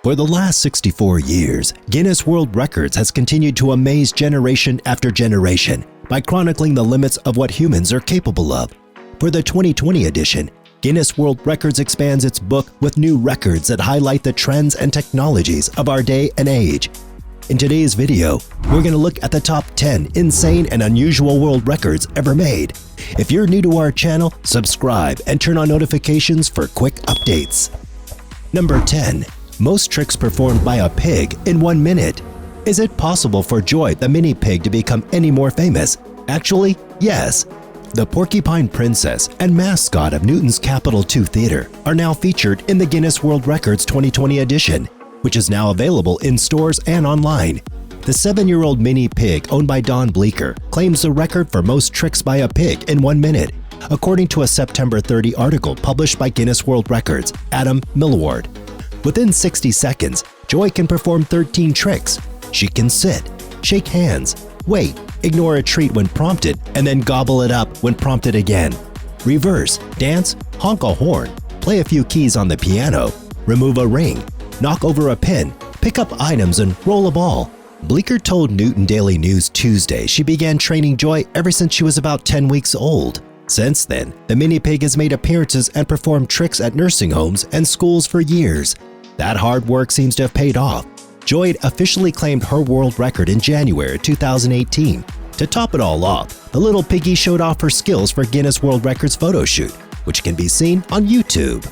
For the last 64 years, Guinness World Records has continued to amaze generation after generation by chronicling the limits of what humans are capable of. For the 2020 edition, Guinness World Records expands its book with new records that highlight the trends and technologies of our day and age. In today's video, we're going to look at the top 10 insane and unusual world records ever made. If you're new to our channel, subscribe and turn on notifications for quick updates. Number 10. Most tricks performed by a pig in 1 minute. Is it possible for Joy the mini pig to become any more famous? Actually, yes. The porcupine princess and mascot of Newton's Capitol 2 Theater are now featured in the Guinness World Records 2020 edition, which is now available in stores and online. The 7-year-old mini pig owned by Dawn Bleeker claims the record for most tricks by a pig in 1 minute, according to a September 30 article published by Guinness World Records, Millward. Within 60 seconds, Joy can perform 13 tricks. She can sit, shake hands, wait, ignore a treat when prompted, and then gobble it up when prompted again. Reverse, dance, honk a horn, play a few keys on the piano, remove a ring, knock over a pin, pick up items, and roll a ball. Bleeker told Newton Daily News Tuesday she began training Joy ever since she was about 10 weeks old. Since then, the mini pig has made appearances and performed tricks at nursing homes and schools for years. That hard work seems to have paid off. Joy officially claimed her world record in January 2018. To top it all off, the little piggy showed off her skills for Guinness World Records photoshoot, which can be seen on YouTube.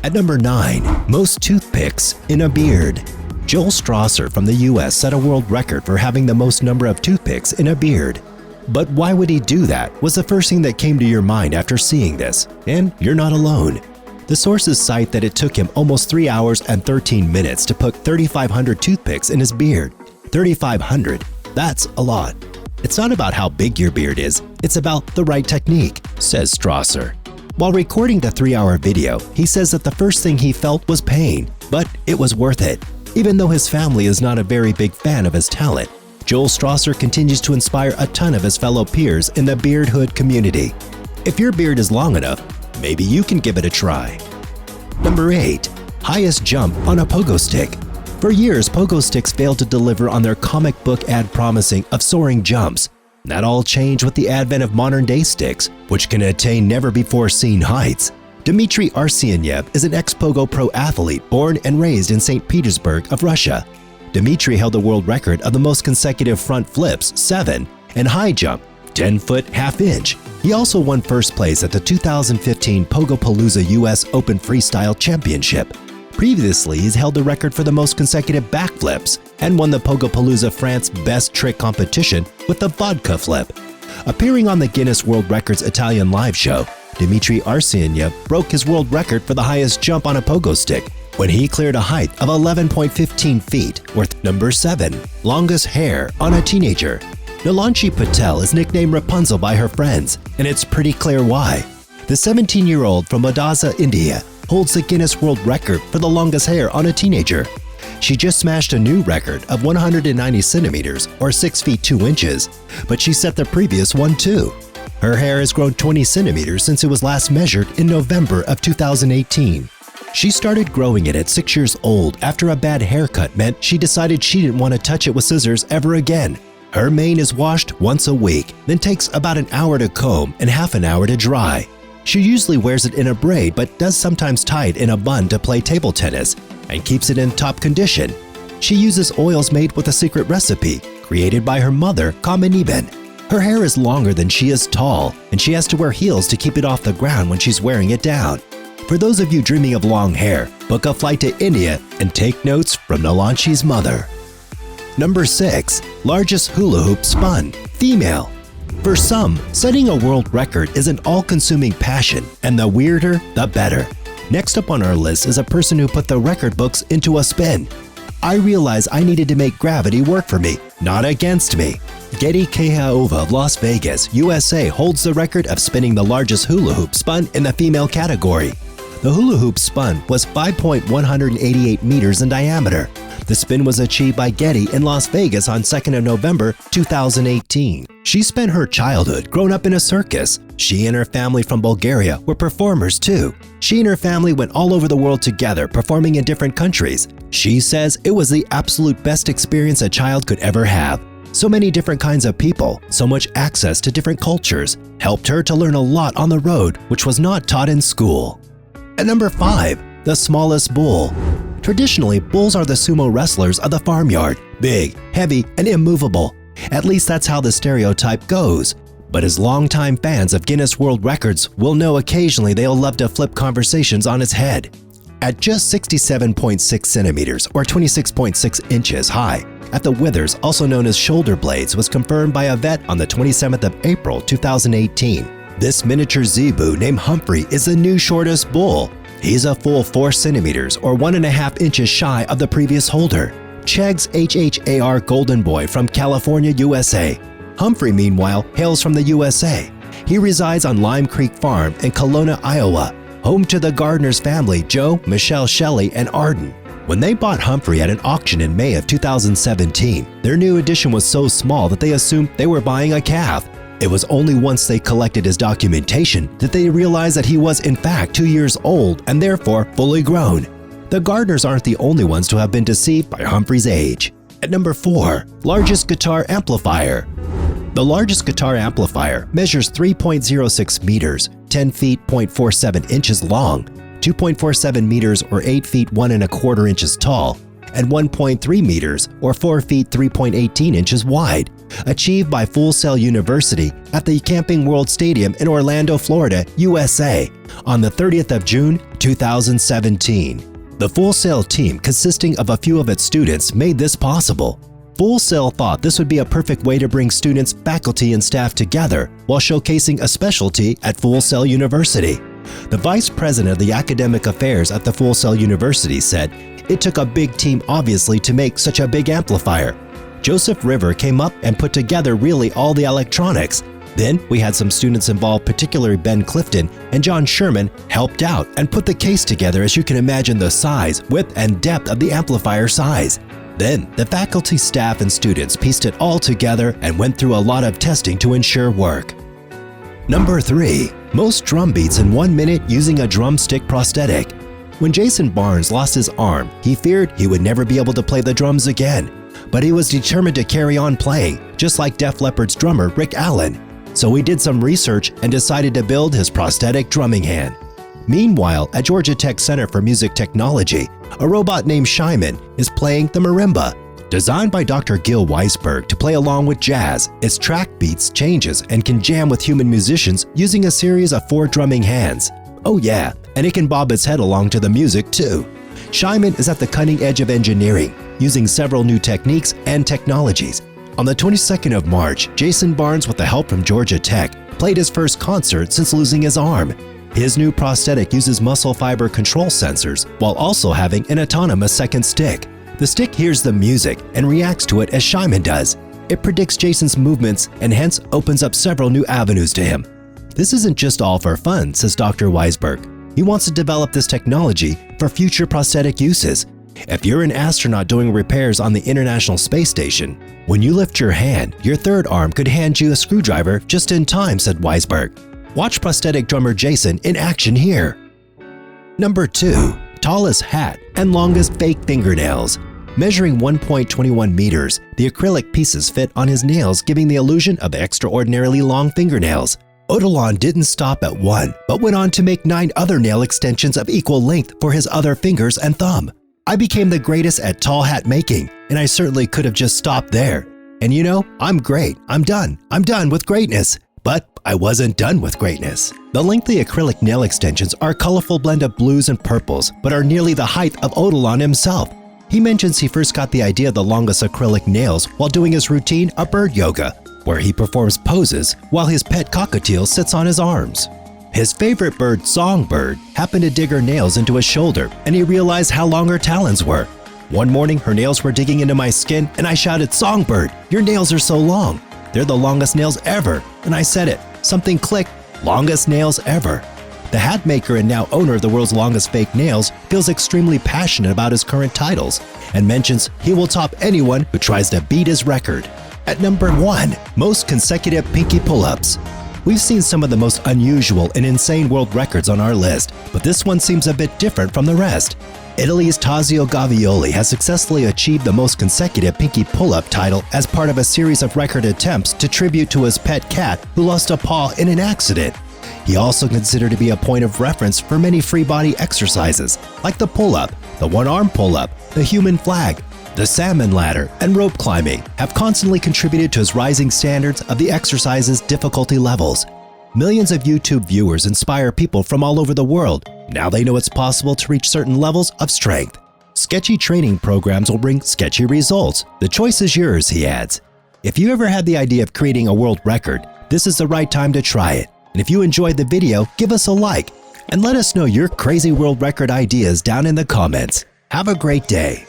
At number 9, most toothpicks in a beard. Joel Strasser from the US set a world record for having the most number of toothpicks in a beard. But why would he do that was the first thing that came to your mind after seeing this, and you're not alone. The sources cite that it took him almost 3 hours and 13 minutes to put 3,500 toothpicks in his beard. 3,500, that's a lot. It's not about how big your beard is, it's about the right technique, says Strasser. While recording the 3-hour video, he says that the first thing he felt was pain, but it was worth it. Even though his family is not a very big fan of his talent, Joel Strasser continues to inspire a ton of his fellow peers in the beardhood community. If your beard is long enough, maybe you can give it a try. Number 8. Highest jump on a pogo stick. For years, pogo sticks failed to deliver on their comic book ad promising of soaring jumps. That all changed with the advent of modern-day sticks, which can attain never-before-seen heights. Dmitry Arsenyev is an ex-pogo pro athlete born and raised in St. Petersburg of Russia. Dmitry held the world record of the most consecutive front flips, 7, and high jump, 10-foot, half-inch. He also won first place at the 2015 Pogopalooza US Open Freestyle Championship. Previously, he's held the record for the most consecutive backflips and won the Pogopalooza France Best Trick competition with the vodka flip. Appearing on the Guinness World Records Italian live show, Dmitry Arsenyev broke his world record for the highest jump on a pogo stick when he cleared a height of 11.15 feet, worth number 7, longest hair on a teenager. Nalanchi Patel is nicknamed Rapunzel by her friends, and it's pretty clear why. The 17-year-old from Odisha, India, holds the Guinness World Record for the longest hair on a teenager. She just smashed a new record of 190 centimeters or 6 feet 2 inches, but she set the previous one too. Her hair has grown 20 centimeters since it was last measured in November of 2018. She started growing it at 6 years old after a bad haircut meant she decided she didn't want to touch it with scissors ever again. Her mane is washed once a week, then takes about an hour to comb and half an hour to dry. She usually wears it in a braid but does sometimes tie it in a bun to play table tennis and keeps it in top condition. She uses oils made with a secret recipe created by her mother, Kameniben. Her hair is longer than she is tall, and she has to wear heels to keep it off the ground when she's wearing it down. For those of you dreaming of long hair, book a flight to India and take notes from Nalanchi's mother. Number 6. Largest hula hoop spun, female. For some, setting a world record is an all-consuming passion, and the weirder, the better. Next up on our list is a person who put the record books into a spin. I realized I needed to make gravity work for me, not against me. Getty Kehaova of Las Vegas, USA holds the record of spinning the largest hula hoop spun in the female category. The hula hoop spun was 5.188 meters in diameter. The spin was achieved by Getty in Las Vegas on 2nd of November 2018. She spent her childhood growing up in a circus. She and her family from Bulgaria were performers too. She and her family went all over the world together, performing in different countries. She says it was the absolute best experience a child could ever have. So many different kinds of people, so much access to different cultures, helped her to learn a lot on the road, which was not taught in school. At number 5, the smallest bull. Traditionally, bulls are the sumo wrestlers of the farmyard, big, heavy, and immovable. At least that's how the stereotype goes. But as longtime fans of Guinness World Records will know, occasionally they'll love to flip conversations on its head. At just 67.6 centimeters or 26.6 inches high, at the withers, also known as shoulder blades, was confirmed by a vet on the 27th of April 2018. This miniature zebu named Humphrey is the new shortest bull. He's a full 4 centimeters or 1.5 inches shy of the previous holder, Cheg's HHAR Golden Boy from California, USA. Humphrey, meanwhile, hails from the USA. He resides on Lime Creek Farm in Kelowna, Iowa, home to the Gardner's family, Joe, Michelle Shelley, and Arden. When they bought Humphrey at an auction in May of 2017, their new addition was so small that they assumed they were buying a calf. It was only once they collected his documentation that they realized that he was in fact 2 years old and therefore fully grown. The Gardners aren't the only ones to have been deceived by Humphrey's age. At number 4, largest guitar amplifier. The largest guitar amplifier measures 3.06 meters, 10 feet .47 inches long, 2.47 meters or 8 feet 1.25 inches tall, and 1.3 meters or 4 feet 3.18 inches wide, achieved by Full Sail University at the Camping World Stadium in Orlando, Florida, USA, on the 30th of June, 2017. The Full Sail team, consisting of a few of its students, made this possible. Full Sail thought this would be a perfect way to bring students, faculty, and staff together while showcasing a specialty at Full Sail University. The vice president of the academic affairs at the Full Sail University said, "It took a big team obviously to make such a big amplifier. Joseph River came up and put together really all the electronics. Then we had some students involved, particularly Ben Clifton and John Sherman, helped out and put the case together, as you can imagine the size, width, and depth of the amplifier size. Then the faculty, staff, and students pieced it all together and went through a lot of testing to ensure work." Number 3. Most drum beats in 1 minute using a drumstick prosthetic. When Jason Barnes lost his arm, he feared he would never be able to play the drums again. But he was determined to carry on playing, just like Def Leppard's drummer Rick Allen. So he did some research and decided to build his prosthetic drumming hand. Meanwhile, at Georgia Tech Center for Music Technology, a robot named Shyman is playing the marimba. Designed by Dr. Gil Weisberg to play along with jazz, its track beats, changes, and can jam with human musicians using a series of 4 drumming hands. Oh yeah, and it can bob its head along to the music too. Shyman is at the cutting edge of engineering, using several new techniques and technologies. On the 22nd of March, Jason Barnes, with the help from Georgia Tech, played his first concert since losing his arm. His new prosthetic uses muscle fiber control sensors while also having an autonomous second stick. The stick hears the music and reacts to it as Shyman does. It predicts Jason's movements and hence opens up several new avenues to him. This isn't just all for fun, says Dr. Weisberg. He wants to develop this technology for future prosthetic uses. If you're an astronaut doing repairs on the International Space Station, when you lift your hand, your third arm could hand you a screwdriver just in time, said Weisberg. Watch prosthetic drummer Jason in action here. Number 2. Tallest hat and longest fake fingernails. Measuring 1.21 meters, the acrylic pieces fit on his nails, giving the illusion of extraordinarily long fingernails. Odilon didn't stop at 1, but went on to make 9 other nail extensions of equal length for his other fingers and thumb. "I became the greatest at tall hat making, and I certainly could have just stopped there. And you know, I'm great. I'm done with greatness." But I wasn't done with greatness. The lengthy acrylic nail extensions are a colorful blend of blues and purples, but are nearly the height of Odilon himself. He mentions he first got the idea of the longest acrylic nails while doing his routine of bird yoga, where he performs poses while his pet cockatiel sits on his arms. His favorite bird, Songbird, happened to dig her nails into his shoulder, and he realized how long her talons were. "One morning, her nails were digging into my skin, and I shouted, 'Songbird, your nails are so long. They're the longest nails ever.' And I said it. Something clicked. Longest nails ever." The hat maker and now owner of the world's longest fake nails feels extremely passionate about his current titles and mentions he will top anyone who tries to beat his record. At number 1, most consecutive pinky pull-ups. We've seen some of the most unusual and insane world records on our list, but this one seems a bit different from the rest. Italy's Tazio Gavioli has successfully achieved the most consecutive pinky pull-up title as part of a series of record attempts to tribute to his pet cat who lost a paw in an accident. He also considered to be a point of reference for many free body exercises, like the pull-up, the one-arm pull-up, the human flag, the salmon ladder, and rope climbing have constantly contributed to his rising standards of the exercise's difficulty levels. Millions of YouTube viewers inspire people from all over the world. Now they know it's possible to reach certain levels of strength. Sketchy training programs will bring sketchy results. The choice is yours, he adds. If you ever had the idea of creating a world record, this is the right time to try it. And if you enjoyed the video, give us a like and let us know your crazy world record ideas down in the comments. Have a great day.